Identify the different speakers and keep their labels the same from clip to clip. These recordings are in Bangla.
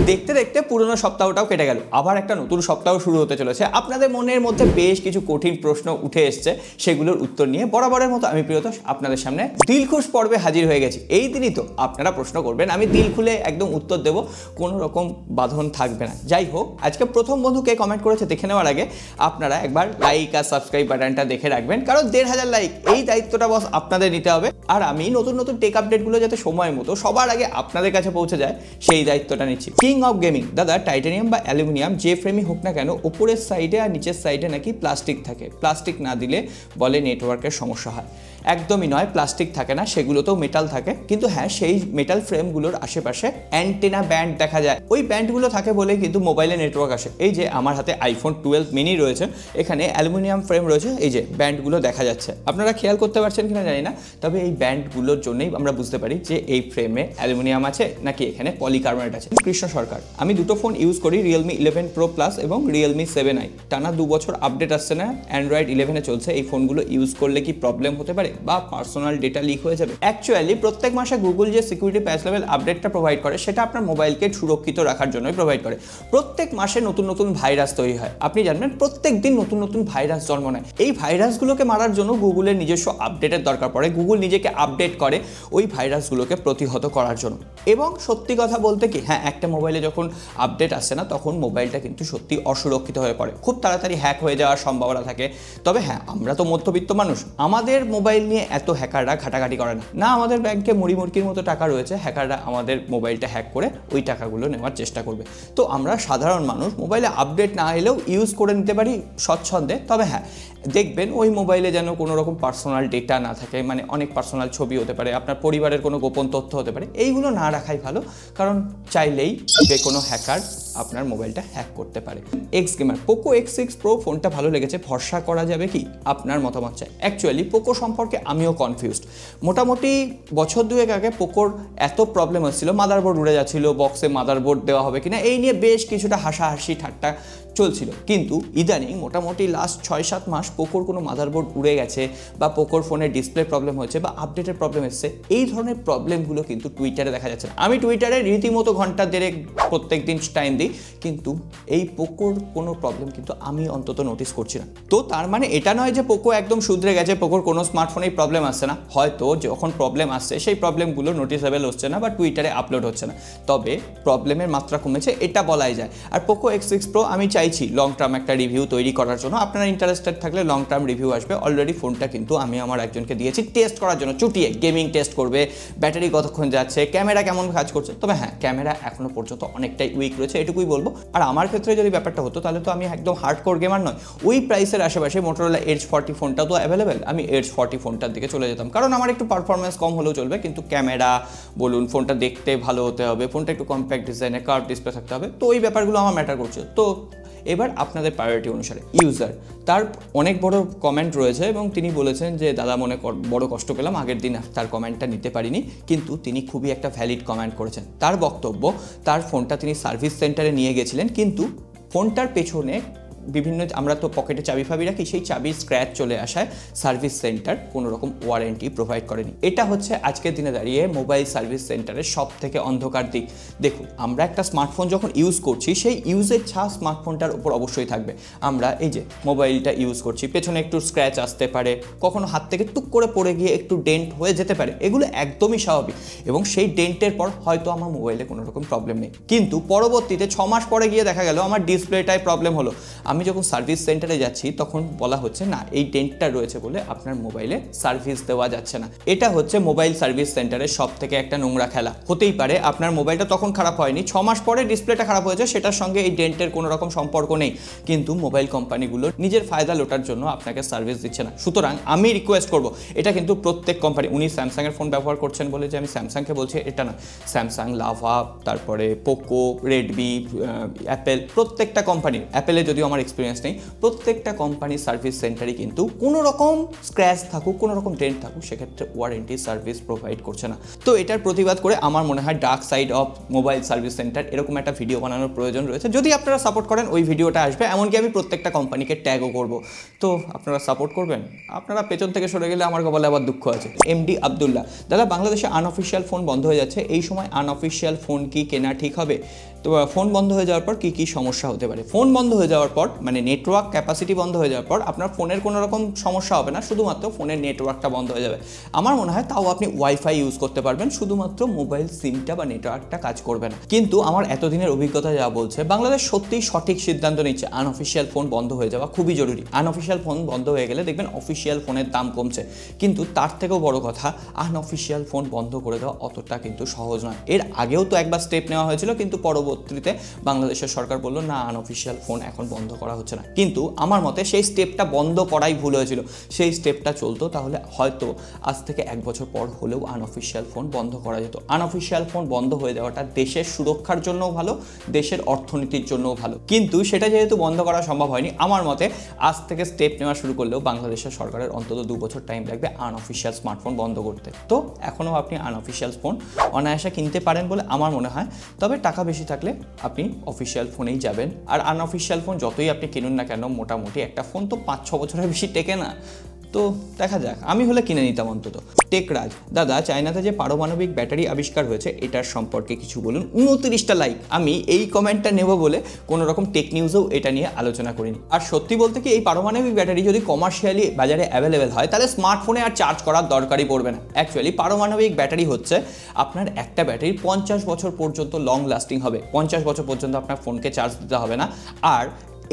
Speaker 1: দেখতে দেখতে পুরনো সপ্তাহটাও কেটে গেল, আবার একটা নতুন সপ্তাহ শুরু হতে চলেছে। আপনাদের মনের মধ্যে বেশ কিছু কঠিন প্রশ্ন উঠে এসছে, সেগুলোর উত্তর নিয়ে বরাবরের মতো আমি প্রিয়তোষ আপনাদের সামনে দিলখুশ পর্বে হাজির হয়ে গেছি। এই দিনই তো আপনারা প্রশ্ন করবেন, আমি দিল খুলে একদম উত্তর দেব, কোনো রকম বাঁধন থাকবে না। যাই হোক, আজকে প্রথম বন্ধু কে কমেন্ট করেছে দেখে নেওয়ার আগে আপনারা একবার লাইক আর সাবস্ক্রাইব বাটনটা দেখে রাখবেন, কারণ 1500 লাইক এই দায়িত্বটা বস আপনাদের নিতে হবে। আর আমি নতুন নতুন টেক আপডেটগুলো যাতে সময় মতো সবার আগে আপনাদের কাছে পৌঁছে যায় সেই দায়িত্বটা নিচ্ছি। কিং অফ গেমিং দাদা, টাইটানিয়াম বা অ্যালুমিনিয়াম যে ফ্রেমই হোক না কেন, উপরের সাইডে আর নিচের সাইডে নাকি প্লাস্টিক থাকে। প্লাস্টিক না দিলে বলে নেটওয়ার্কের সমস্যা হয়। একদমই নয়, প্লাস্টিক থাকে না, সেগুলোতেও মেটাল থাকে। কিন্তু হ্যাঁ, সেই মেটাল ফ্রেমগুলোর আশেপাশে অ্যান্টেনা ব্যান্ড দেখা যায়। ওই ব্যান্ডগুলো থাকে বলে কিন্তু মোবাইলে নেটওয়ার্ক আসে। এই যে আমার হাতে আইফোন 12 মিনি রয়েছে, এখানে অ্যালুমিনিয়াম ফ্রেম রয়েছে, এই যে ব্যান্ডগুলো দেখা যাচ্ছে। আপনারা খেয়াল করতে পারছেন কিনা জানি না, তবে এই ব্যান্ডগুলোর জন্যই আমরা বুঝতে পারি যে এই ফ্রেমে অ্যালুমিনিয়াম আছে নাকি এখানে পলিকার্বনেট আছে। কৃষ্ণ সরকার, আমি দুটো ফোন ইউজ করি, রিয়েলমি 11 প্রো প্লাস এবং রিয়েলমি 7i। টানা 2 বছর আপডেট আসছে না, অ্যান্ড্রয়েড 11-এ চলছে। এই ফোনগুলো ইউজ করলে কি প্রবলেম হতে পারে বা পার্সোনাল ডেটা লিক হয়ে যাবে? অ্যাকচুয়ালি প্রত্যেক মাসে গুগল যে সিকিউরিটি প্যাচ লেভেল আপডেটটা প্রোভাইড করে, সেটা আপনার মোবাইলকে সুরক্ষিত রাখার জন্যই প্রোভাইড করে। প্রত্যেক মাসে নতুন নতুন ভাইরাস তৈরি হয়, আপনি জানবেন। প্রত্যেক দিন নতুন নতুন ভাইরাস জন্ম নেয়। এই ভাইরাসগুলোকে মারার জন্য গুগলের নিজস্ব আপডেটের দরকার পড়ে। গুগল নিজেকে আপডেট করে ওই ভাইরাসগুলোকে প্রতিহত করার জন্য। এবং সত্যি কথা বলতে কি, হ্যাঁ, একটা মোবাইলে যখন আপডেট আসে না, তখন মোবাইলটা কিন্তু সত্যি অসুরক্ষিত হয়ে পড়ে, খুব তাড়াতাড়ি হ্যাক হয়ে যাওয়ার সম্ভাবনা থাকে। তবে হ্যাঁ, আমরা তো মধ্যবিত্ত মানুষ, আমাদের মোবাইল নিয়ে এত হ্যাকাররা ঘাটাঘাটি করে না। আমাদের ব্যাংকে মুড়ি মুরগির মতো টাকা রয়েছে, হ্যাকাররা আমাদের মোবাইলটা হ্যাক করে ওই টাকাগুলো নেওয়ার চেষ্টা করবে। তো আমরা সাধারণ মানুষ মোবাইলে আপডেট না এলেও ইউজ করে নিতে পারি স্বচ্ছন্দে। তবে হ্যাঁ, দেখবেন ওই মোবাইলে যেন কোনো রকম পার্সোনাল ডেটা না থাকে, মানে অনেক পার্সোনাল ছবি হতে পারে, আপনার পরিবারের কোনো গোপন তথ্য হতে পারে, এইগুলো না রাখাই ভালো, কারণ চাইলেই যে কোনো হ্যাকার আপনার মোবাইলটা হ্যাক করতে পারে। X gamer, Poco X6 pro ফোনটা ভালো লেগেছে, ভরসা করা যাবে কি? আপনার মতামত চাই। অ্যাকচুয়ালি পোকো সম্পর্কে আমিও কনফিউজড। মোটামুটি বছর 2 আগে পোকোর এত প্রবলেম হচ্ছিল, মাদারবোর্ড উড়ে যাচ্ছিল, বক্সে মাদারবোর্ড দেওয়া হবে কিনা এই নিয়ে বেশ কিছুটা হাসাহাসি ঠাট্টা চলছিল। কিন্তু ইদানিং মোটামুটি লাস্ট 6-7 মাস পোকোর কোনো মাদারবোর্ড উড়ে গেছে বা পোকোর ফোনের ডিসপ্লে প্রবলেম হয়েছে বা আপডেটের প্রবলেম এসছে, এই ধরনের প্রবলেমগুলো কিন্তু টুইটারে দেখা যাচ্ছে না। আমি টুইটারে রীতিমতো ঘন্টা দেড়েক প্রত্যেক দিন টাইম দিই, কিন্তু এই পোকোর কোনো প্রবলেম কিন্তু আমি অন্তত নোটিস করছি না। তো তার মানে এটা নয় যে পোকো একদম শুধরে গেছে, পোকোর কোনো স্মার্টফোনেই প্রবলেম আসছে না। হয়তো যখন প্রবলেম আসছে সেই প্রবলেমগুলো নোটিসেবল হচ্ছে না বা টুইটারে আপলোড হচ্ছে না, তবে প্রবলেমের মাত্রা কমেছে এটা বলাই যায়। আর পোকো X6 প্রো আমি চাইছি লং টার্ম একটা রিভিউ তৈরি করার জন্য। আপনারা ইন্টারেস্টেড থাকলে লং টার্ম রিভিউ আসবে। অলরেডি ফোনটা কিন্তু আমি আমার একজনকে দিয়েছি টেস্ট করার জন্য, চুটিয়ে গেমিং টেস্ট করবে, ব্যাটারি কতক্ষণ যাচ্ছে, ক্যামেরা কেমন কাজ করছে। তবে হ্যাঁ, ক্যামেরা এখনো পর্যন্ত অনেকটাই উইক রয়েছে, এটুকুই বলবো। আর আমার ক্ষেত্রে যদি ব্যাপারটা হতো, তাহলে তো আমি একদম হার্ডকোর গেমার নয়। ওই প্রাইসের আশেপাশে মোটরোলা Edge 40 ফোনটা তো অ্যাভেলেবেল, আমি Edge 40 ফোনটার দিকে চলে যেতাম, কারণ আমার একটু পারফরমেন্স কম হলেও চলবে, কিন্তু ক্যামেরা বলুন, ফোনটা দেখতে ভালো হতে হবে, ফোনটা একটু কম্প্যাক্ট ডিজাইনে, কার্ভ ডিসপ্লে থাকতে হবে। তো ওই ব্যাপারগুলো আমার ম্যাটার করছে। তো এবার আপনাদের প্রায়োরিটি অনুসারে ইউজার, তার অনেক বড় কমেন্ট রয়েছে এবং তিনি বলেছেন যে দাদা বড় কষ্ট পেলাম, আগের দিন তার কমেন্টটা নিতে পারিনি, কিন্তু তিনি খুবই একটা ভ্যালিড কমেন্ট করেছেন। তার বক্তব্য, তার ফোনটা তিনি সার্ভিস সেন্টারে নিয়ে গেছিলেন, কিন্তু ফোনটার পেছনে বিভিন্ন, আমরা তো পকেটে চাবি ফাবি রাখি, সেই চাবির স্ক্র্যাচ চলে আসায় সার্ভিস সেন্টার কোনো রকম ওয়ারেন্টি প্রোভাইড করেনি। এটা হচ্ছে আজকের দিনে দাঁড়িয়ে মোবাইল সার্ভিস সেন্টারের সব থেকে অন্ধকার দিক। দেখুন, আমরা একটা স্মার্টফোন যখন ইউজ করছি, সেই ইউজের ছাপ স্মার্টফোনটার উপর অবশ্যই থাকবে। আমরা এই যে মোবাইলটা ইউজ করছি, পেছনে একটু স্ক্র্যাচ আসতে পারে, কখনো হাত থেকে টুক করে পড়ে গিয়ে একটু ডেন্ট হয়ে যেতে পারে, এগুলো একদমই স্বাভাবিক। এবং সেই ডেন্টের পর হয়তো আমার মোবাইলে কোনো রকম প্রবলেম নেই, কিন্তু পরবর্তীতে 6 মাস পরে গিয়ে দেখা গেল আমার ডিসপ্লেটায় প্রবলেম হলো। আমি যখন সার্ভিস সেন্টারে যাচ্ছি, তখন বলা হচ্ছে না, এই ডেন্টটা রয়েছে বলে আপনার মোবাইলে সার্ভিস দেওয়া যাচ্ছে না। এটা হচ্ছে মোবাইল সার্ভিস সেন্টারের সব থেকে একটা নোংরা খেলা। হতেই পারে আপনার মোবাইলটা তখন খারাপ হয়নি, 6 মাস পরে ডিসপ্লেটা খারাপ হয়েছে, সেটার সঙ্গে এই ডেন্টের কোনো রকম সম্পর্ক নেই, কিন্তু মোবাইল কোম্পানিগুলো নিজের ফায়দা লোটার জন্য আপনাকে সার্ভিস দিচ্ছে না। সুতরাং আমি রিকোয়েস্ট করব, এটা কিন্তু প্রত্যেক কোম্পানি, উনি স্যামসাংয়ের ফোন ব্যবহার করছেন বলে যে আমি স্যামসাংকে বলছি এটা না, স্যামসাং, লাভা, তারপরে পোকো, রেডমি, অ্যাপেল, প্রত্যেকটা কোম্পানির, অ্যাপেলে যদিও আমার এক্সপিরিয়েন্স নেই, প্রত্যেকটা কোম্পানির সার্ভিস সেন্টারই কিন্তু কোনো রকম স্ক্র্যাচ থাকুক, কোনো রকম ডেন্ট থাকুক, সেক্ষেত্রে ওয়ারেন্টি সার্ভিস প্রোভাইড করছে না। তো এটার প্রতিবাদ করে আমার মনে হয় dark side of mobile service centre এরকম একটা ভিডিও বানানোর প্রয়োজন রয়েছে। যদি আপনারা সাপোর্ট করেন, ওই ভিডিওটা আসবে, এমনকি আমি প্রত্যেকটা কোম্পানিকে ট্যাগও করব। তো আপনারা সাপোর্ট করবেন। আপনারা পেছন থেকে সরে গেলে আমার কপালে আবার দুঃখ আছে। এমডি আব্দুল্লাহ, দাদা বাংলাদেশে আনঅফিসিয়াল ফোন বন্ধ হয়ে যাচ্ছে, এই সময় আনঅফিসিয়াল ফোন কি কেনা ঠিক হবে? তো ফোন বন্ধ হয়ে যাওয়ার পর কী কী সমস্যা হতে পারে? ফোন বন্ধ হয়ে যাওয়ার পর মানে নেটওয়ার্ক ক্যাপাসিটি বন্ধ হয়ে যাওয়ার পর আপনার ফোনের কোনো রকম সমস্যা হবে না, শুধুমাত্র ফোনের নেটওয়ার্কটা বন্ধ হয়ে যাবে। আমার মনে হয় তাও আপনি ওয়াইফাই ইউজ করতে পারবেন, শুধুমাত্র মোবাইল সিমটা বা নেটওয়ার্কটা কাজ করবে না। কিন্তু আমার এতদিনের অভিজ্ঞতা যা বলছে, বাংলাদেশ সত্যিই সঠিক সিদ্ধান্ত নিচ্ছে। আনঅফিসিয়াল ফোন বন্ধ হয়ে যাওয়া খুবই জরুরি। আনঅফিসিয়াল ফোন বন্ধ হয়ে গেলে দেখবেন অফিসিয়াল ফোনের দাম কমছে, কিন্তু তার থেকেও বড় কথা আনঅফিসিয়াল ফোন বন্ধ করে দেওয়া অতটা কিন্তু সহজ নয়। এর আগেও তো একবার স্টেপ নেওয়া হয়েছিল, কিন্তু পরবর্তীতে বাংলাদেশের সরকার বললো না, আনঅফিসিয়াল ফোন এখন বন্ধ করা হচ্ছে না। কিন্তু আমার মতে সেই স্টেপটা বন্ধ করাই ভুল হয়েছিল। সেই স্টেপটা চলতো তাহলে হয়তো আজ থেকে 1 বছর পর হলেও আনঅফিসিয়াল ফোন বন্ধ করা যেত। আনঅফিসিয়াল ফোন বন্ধ হয়ে যাওয়াটা দেশের সুরক্ষার জন্যও ভালো, দেশের অর্থনীতির জন্যও ভালো। কিন্তু সেটা যেহেতু বন্ধ করা সম্ভব হয়নি, আমার মতে আজ থেকে স্টেপ নেওয়া শুরু করলেও বাংলাদেশের সরকারের অন্তত 2 বছর টাইম লাগবে আনঅফিসিয়াল স্মার্টফোন বন্ধ করতে। তো এখনও আপনি আনঅফিসিয়াল ফোন অনায়াসে কিনতে পারেন বলে আমার মনে হয়। তবে টাকা বেশি থাকলে আপনি অফিসিয়াল ফোনেই যাবেন। আর আনঅফিসিয়াল ফোন যতই আপনি কিনুন না কেন, মোটামুটি একটা ফোন তো 5-6 বছরের বেশি টেকে না। তো দেখা যাক, আমি হলে কিনে নিতাম অন্তত। টেকরাজ দাদা, চায়নাতে যে পারমাণবিক ব্যাটারি আবিষ্কার হয়েছে এটার সম্পর্কে কিছু বলুন। 29টা লাইক। আমি এই কমেন্টটা নেব বলে কোনো রকম টেক নিউজেও এটা নিয়ে আলোচনা করিনি। আর সত্যি বলতে কি, এই পারমাণবিক ব্যাটারি যদি কমার্শিয়ালি বাজারে অ্যাভেলেবেল হয় তাহলে স্মার্টফোনে আর চার্জ করার দরকারই পড়বে না। অ্যাকচুয়ালি পারমাণবিক ব্যাটারি হচ্ছে আপনার একটা ব্যাটারি 50 বছর পর্যন্ত লং লাস্টিং হবে। 50 বছর পর্যন্ত আপনার ফোনকে চার্জ দিতে হবে না। আর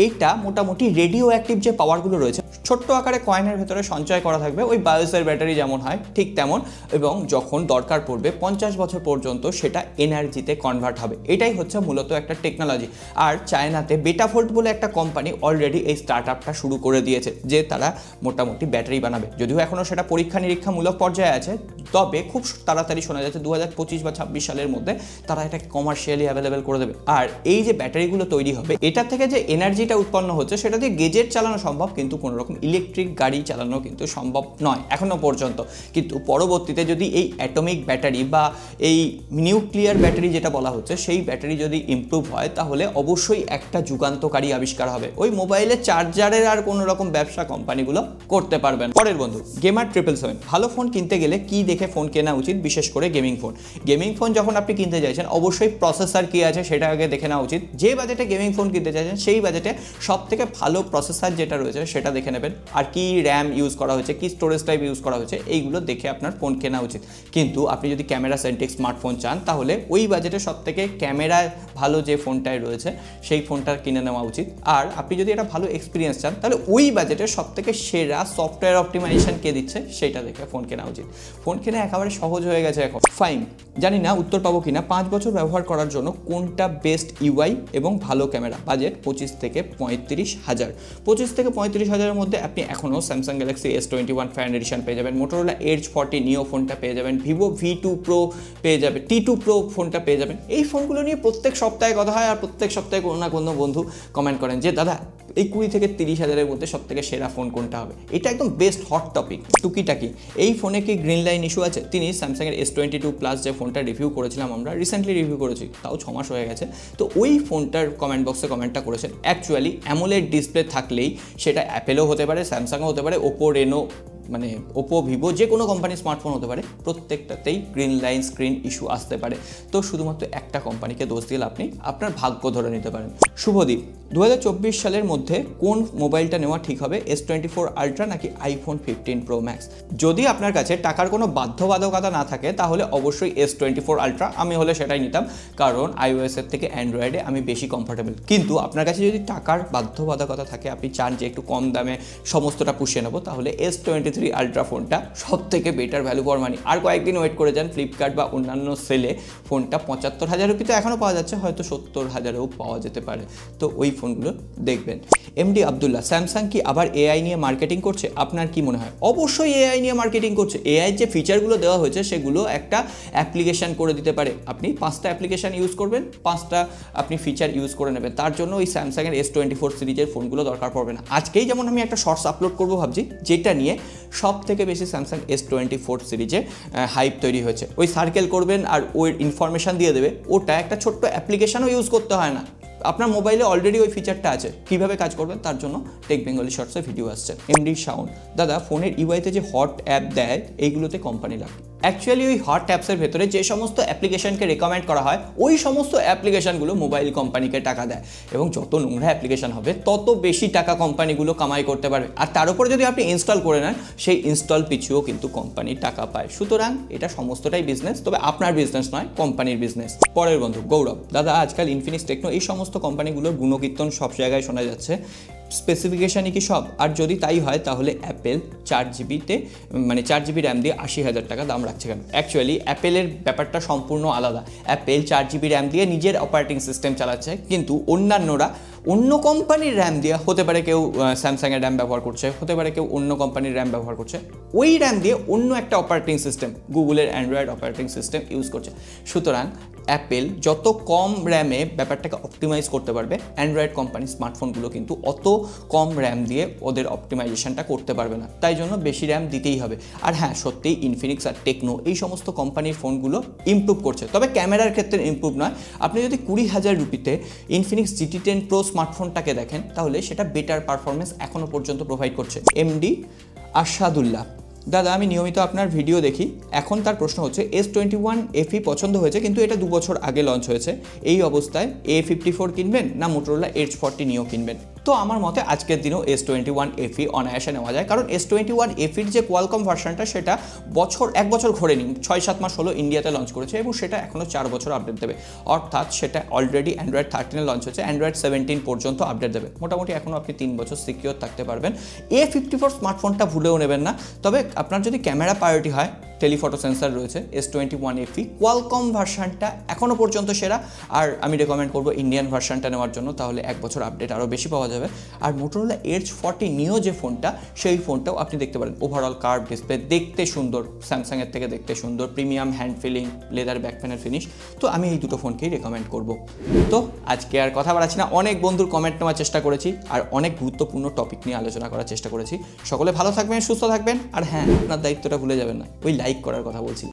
Speaker 1: এইটা মোটামুটি রেডিও অ্যাক্টিভ যে পাওয়ারগুলো রয়েছে ছোট্ট আকারে কয়েনের ভেতরে সঞ্চয় করা থাকবে, ওই বায়োসের ব্যাটারি যেমন হয় ঠিক তেমন, এবং যখন দরকার পড়বে 50 বছর পর্যন্ত সেটা এনার্জিতে কনভার্ট হবে। এটাই হচ্ছে মূলত একটা টেকনোলজি। আর চায়নাতে বেটাফোল্ট বলে একটা কোম্পানি অলরেডি এই স্টার্টআপটা শুরু করে দিয়েছে, যে তারা মোটামুটি ব্যাটারি বানাবে। যদিও এখনও সেটা পরীক্ষা নিরীক্ষামূলক পর্যায়ে আছে, তবে খুব তাড়াতাড়ি শোনা যাচ্ছে 2025 বা 26 সালের মধ্যে তারা এটাকে কমার্শিয়ালি অ্যাভেলেবেল করে দেবে। আর এই যে ব্যাটারিগুলো তৈরি হবে, এটা থেকে যে এনার্জিটা উৎপন্ন হচ্ছে সেটা দিয়ে গেজেট চালানো সম্ভব, কিন্তু কোনো রকম ইলেকট্রিক গাড়ি চালানো কিন্তু সম্ভব নয় এখনো পর্যন্ত। কিন্তু পরবর্তীতে যদি এই অ্যাটমিক ব্যাটারি বা এই নিউক্লিয়ার ব্যাটারি যেটা বলা হচ্ছে, সেই ব্যাটারি যদি ইমপ্রুভ হয় তাহলে অবশ্যই একটা যুগান্তকারী আবিষ্কার হবে। ওই মোবাইলের চার্জারের আর কোনো রকম ব্যবসা কোম্পানিগুলো করতে পারবেন। পরের বন্ধু গেমার 777, ভালো ফোন কিনতে গেলে কি দেখে ফোন কেনা উচিত, বিশেষ করে গেমিং ফোন? গেমিং ফোন যখন আপনি কিনতে চাইছেন অবশ্যই প্রসেসর কি আছে সেটা আগে দেখে নেওয়া উচিত। যে বাজেটে গেমিং ফোন কিনতে চাইছেন সেই বাজেটে সব থেকে ভালো প্রসেসর যেটা রয়েছে সেটা দেখে নেবেন। আর কি র্যাম ইউজ করা হয়েছে, কি স্টোরেজ টাইপ ইউজ করা হয়েছে, এইগুলো দেখে আপনার ফোন কেনা উচিত। কিন্তু আপনি যদি ক্যামেরা সেন্ট্রিক স্মার্টফোন চান তাহলে ওই বাজেটে সব থেকে ক্যামেরা ভালো যে ফোনটাই রয়েছে সেই ফোনটা কিনে নেওয়া উচিত। আর আপনি যদি একটা ভালো এক্সপিরিয়েন্স চান তাহলে ওই বাজেটে সব থেকে সেরা সফটওয়্যার অপটিমাইজেশন কে দিচ্ছে সেটা দেখে ফোন কেনা উচিত। ফোন কেনা একেবারে সহজ হয়ে গেছে এখন। ফাইন, জানি না উত্তর পাবো কিনা। 5 বছর ব্যবহার করার জন্য কোনটা বেস্ট ইউআই এবং ভালো ক্যামেরা? বাজেট 25 থেকে 35,000। 25 থেকে 35,000-এর মধ্যে আপনি এখনও Samsung Galaxy S21 fan addition পেয়ে যাবেন, মোটোরোলা এজ 40 নিও ফোনটা পেয়ে যাবেন, ভিভো V2 প্রো পেয়ে যাবেন, T2 প্রো ফোনটা পেয়ে যাবেন। এই ফোনগুলো নিয়ে প্রত্যেক সপ্তাহে কথা হয়, আর প্রত্যেক সপ্তাহে কোনো না কোনো বন্ধু কমেন্ট করেন যে দাদা এই 20 থেকে 30,000-এর মধ্যে সব থেকে সেরা ফোন কোনটা হবে। এটা একদম বেস্ট হট টপিক। টুকিটাকি এই ফোনে কি গ্রিন লাইন ইস্যু আছে? তিনি স্যামসাংয়ের S22 প্লাস যে ফোনটা রিভিউ করেছিলাম, আমরা রিসেন্টলি রিভিউ করেছি, তাও 6 মাস হয়ে গেছে, তো ওই ফোনটার কমেন্ট বক্সে কমেন্টটা করেছেন। অ্যাকচুয়ালি অ্যামোলেড ডিসপ্লে থাকলেই সেটা অ্যাপেলও হতে পারে, স্যামসাংও হতে পারে, ওপো, রেনো, মানে ওপো, ভিভো, যে কোনো কোম্পানির স্মার্টফোন হতে পারে, প্রত্যেকটাতেই গ্রিন লাইন স্ক্রিন ইস্যু আসতে পারে। তো শুধুমাত্র একটা কোম্পানিকে দোষ দিলে আপনি আপনার ভাগ্য ধরে নিতে পারেন। শুভদীপ, 2024 সালের মধ্যে কোন মোবাইলটা নেওয়া ঠিক হবে, S24 আলট্রা নাকি iPhone 15 Pro Max? যদি আপনার কাছে টাকার কোনো বাধ্যবাধকতা না থাকে তাহলে অবশ্যই S24 আলট্রা, আমি হলে সেটাই নিতাম, কারণ iOS-এর থেকে অ্যান্ড্রয়েডে আমি বেশি কমফোর্টেবল। কিন্তু আপনার কাছে যদি টাকার বাধ্যবাধকতা থাকে, আপনি চান যে একটু কম দামে সমস্তটা পুষিয়ে নেবো, তাহলে S23 আলট্রা ফোনটা সব থেকে বেটার ভ্যালু ফর মানি। আর কয়েকদিন ওয়েট করে যান, ফ্লিপকার্ট বা অন্যান্য সেলে ফোনটা 75,000 রুপিতে এখনও পাওয়া যাচ্ছে, হয়তো 70,000-এও পাওয়া যেতে পারে। তো ওই ফোনগুলো দেখবেন। এমডি আব্দুল্লাহ, স্যামসাং কি আবার এআই নিয়ে মার্কেটিং করছে? আপনার কি মনে হয়? অবশ্যই এআই নিয়ে মার্কেটিং করছে। এআই যে ফিচারগুলো দেওয়া হয়েছে সেগুলো একটা অ্যাপ্লিকেশান করে দিতে পারে। আপনি 5টা অ্যাপ্লিকেশান ইউজ করবেন, 5টা আপনি ফিচার ইউজ করে নেবেন। তার জন্য ওই স্যামসাংয়ের S24 সিরিজের ফোনগুলো দরকার পড়বে না। আজকেই যেমন আমি একটা শর্টস আপলোড করবো ভাবছি, যেটা নিয়ে সব থেকে বেশি স্যামসাং S24 সিরিজে হাইপ তৈরি হয়েছে। ওই সার্কেল করবেন আর ওই ইনফরমেশান দিয়ে দেবে, ওটা একটা ছোট্ট অ্যাপ্লিকেশানও ইউজ করতে হয় না, আপনার মোবাইলে অলরেডি ওই ফিচারটা আছে। কীভাবে কাজ করবেন তার জন্য টেক বেঙ্গলি শর্টসে ভিডিও আসছে। এমডি শাওন, দাদা ফোনের ইউআইতে যে হট অ্যাপ দেয় এইগুলোতে কোম্পানি লাগে? অ্যাকচুয়ালি ওই হট অ্যাপসের ভেতরে যে সমস্ত অ্যাপ্লিকেশনকে রেকমেন্ড করা হয় ওই সমস্ত অ্যাপ্লিকেশনগুলো মোবাইল কোম্পানিকে টাকা দেয়, এবং যত নোংরা অ্যাপ্লিকেশন হবে তত বেশি টাকা কোম্পানিগুলো কামাই করতে পারবে। আর তার উপর যদি আপনি ইনস্টল করে নেন, সেই ইনস্টল পিছুও কিন্তু কোম্পানি টাকা পায়। সুতরাং এটা সমস্তটাই বিজনেস, তবে আপনার বিজনেস নয়, কোম্পানির বিজনেস। পরের বন্ধু গৌরব, দাদা আজকাল ইনফিনিক্স, টেকনো এই সমস্ত কোম্পানিগুলোর গুণকীর্তন সব জায়গায় শোনা যাচ্ছে, স্পেসিফিকেশানই কি সব? আর যদি তাই হয় তাহলে অ্যাপেল 4GB মানে 4GB র্যাম দিয়ে 80,000 টাকা দাম রাখছে কেন? অ্যাকচুয়ালি অ্যাপেলের ব্যাপারটা সম্পূর্ণ আলাদা। অ্যাপেল 4GB র্যাম দিয়ে নিজের অপারেটিং সিস্টেম চালাচ্ছে, কিন্তু অন্যান্যরা অন্য কোম্পানির র্যাম দিয়ে, হতে পারে কেউ স্যামসাংয়ের র্যাম ব্যবহার করছে, হতে পারে কেউ অন্য কোম্পানির র্যাম ব্যবহার করছে, ওই র্যাম দিয়ে অন্য একটা অপারেটিং সিস্টেম, গুগলের অ্যান্ড্রয়েড অপারেটিং সিস্টেম ইউজ করছে। সুতরাং অ্যাপেল যত কম র্যামে ব্যাপারটাকে অপটিমাইজ করতে পারবে, অ্যান্ড্রয়েড কোম্পানির স্মার্টফোনগুলো কিন্তু অত কম র্যাম দিয়ে ওদের অপটিমাইজেশনটা করতে পারবে না, তাই জন্য বেশি র্যাম দিতেই হবে। আর হ্যাঁ, সত্যিই ইনফিনিক্স আর টেকনো এই সমস্ত কোম্পানির ফোনগুলো ইমপ্রুভ করছে, তবে ক্যামেরার ক্ষেত্রে ইমপ্রুভ নয়। আপনি যদি 20,000 রুপিতে ইনফিনিক্স GT10 Pro স্মার্টফোনটাকে দেখেন, তাহলে সেটা বেটার পারফরমেন্স এখনও পর্যন্ত প্রোভাইড করছে। MD আরশাদুল্লাহ, দাদা আমি নিয়মিত আপনার ভিডিও দেখি, এখন তার প্রশ্ন হচ্ছে S21 FE পছন্দ হয়েছে, কিন্তু এটা 2 বছর আগে লঞ্চ হয়েছে, এই অবস্থায় A54 কিনবেন না মোটরোলা Edge 40 Neo কিনবেন? তো আমার মতে আজকের দিনেও S21 FE অনায়াসে নেওয়া যায়, কারণ S21 FEর যে কোয়ালকম ভার্সনটা সেটা 1 বছর ঘোরেনি, 6-7 মাস হলো ইন্ডিয়াতে লঞ্চ করেছে, এবং সেটা এখনও 4 বছর আপডেট দেবে। অর্থাৎ সেটা অলরেডি অ্যান্ড্রয়েড 13 লঞ্চ হয়েছে, অ্যান্ড্রয়েড 17 পর্যন্ত আপডেট দেবে। মোটামুটি এখনও আপনি 3 বছর সিকিওর থাকতে পারবেন। A54 স্মার্টফোনটা ভুলেও নেবেন না। তবে আপনার যদি ক্যামেরা প্রায়োরিটি হয়, টেলিফটো সেন্সার রয়েছে, S21 FE কোয়ালকম ভার্সনটা এখনও পর্যন্ত সেরা। আর আমি রেকমেন্ড করবো ইন্ডিয়ান ভার্সনটা নেওয়ার জন্য, তাহলে 1 বছর আপডেট আরও বেশি পাওয়া যাবে। আর মোটরোলা Edge 40 Neo যে ফোনটা, সেই ফোনটাও আপনি দেখতে পারেন, ওভারঅল কার্ভ ডিসপ্লে, দেখতে সুন্দর, স্যামসাংয়ের থেকে দেখতে সুন্দর, premium hand feeling, leather back panel finish. তো আমি এই দুটো ফোনকেই রেকমেন্ড করব। তো আজকে আর কথা বাড়াচ্ছি না, অনেক বন্ধুর কমেন্ট নেওয়ার চেষ্টা করেছি, আর অনেক গুরুত্বপূর্ণ টপিক নিয়ে আলোচনা করার চেষ্টা করেছি। সকলে ভালো থাকবেন, সুস্থ থাকবেন, আর হ্যাঁ, আপনার দায়িত্বটা ভুলে যাবেন না, ওই লাইক করার কথা বলছি।